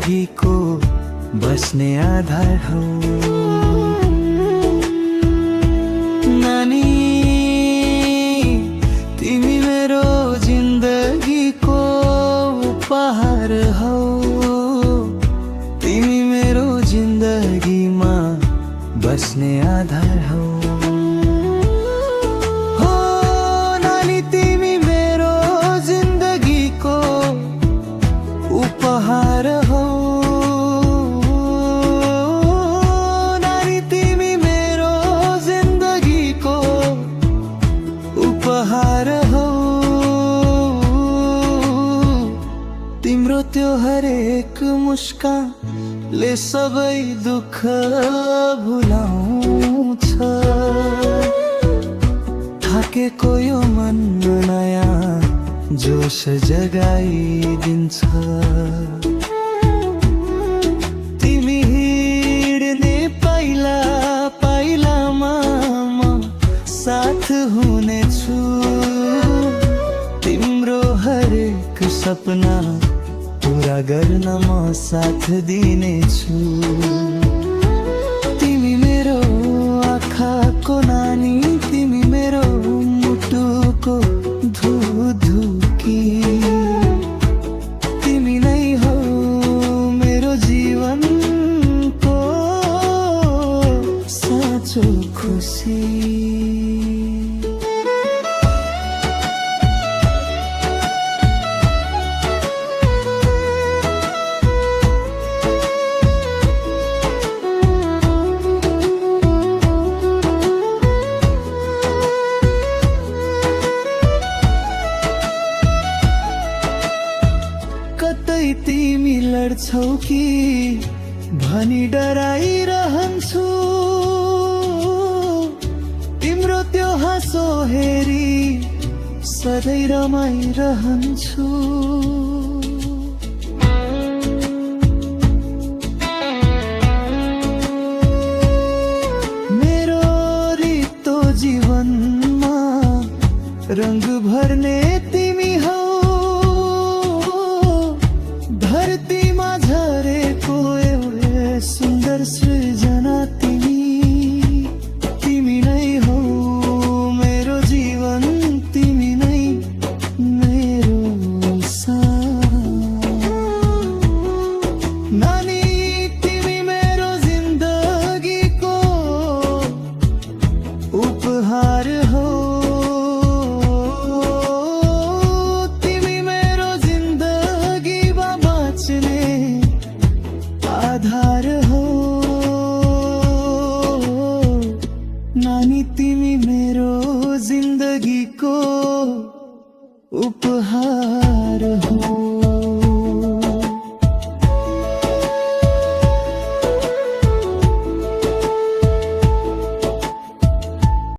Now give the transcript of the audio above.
जिन्दगीको बस्ने आधार हौ। नानी तिमी मेरो जिन्दगीको उपहार हौ। तिमी मेरो जिन्दगीमा बस्ने आधार हौ। हो नानी तिमी मेरो जिन्दगीको उपहार हौ। नानी तिमी मेरो जिन्दगीको उपहार हौ। तिम्रो त्यो हरेक मुस्कानले सबै दुःख भुलाउँछ। थाकेको यो मन नयाँ जोस जगाइदिन्छ। तिमी हिँड्ने पाइला पाइलामा म साथ हुनेछु। तिम्रो हरेक सपना पूरा गर्न म साथ दिनेछु। तिमी मेरो आँखाको नानी, तिमी मेरो मुटुको धुधुकी। तिमी नै हौ मेरो जीवनको साँचो खुसी। कतै तिमी लड्छौ कि भनी डराइरहन्छु। तिम्रो त्यो हाँसो हेरी सधैँ रमाइरहन्छु। मेरो रित्तो जीवनमा रंग भर्ने तिमी हौ। धरतीमा झरेको एउटै सुन्दर सृजना तिमी। तिमी नै हौ मेरो जीवन, तिमी नै मेरो साथ। नानी तिमी मेरो जिन्दगीको उपहार हौ। आधार हो नानी तिमी मेरो जिन्दगीको उपहार हो।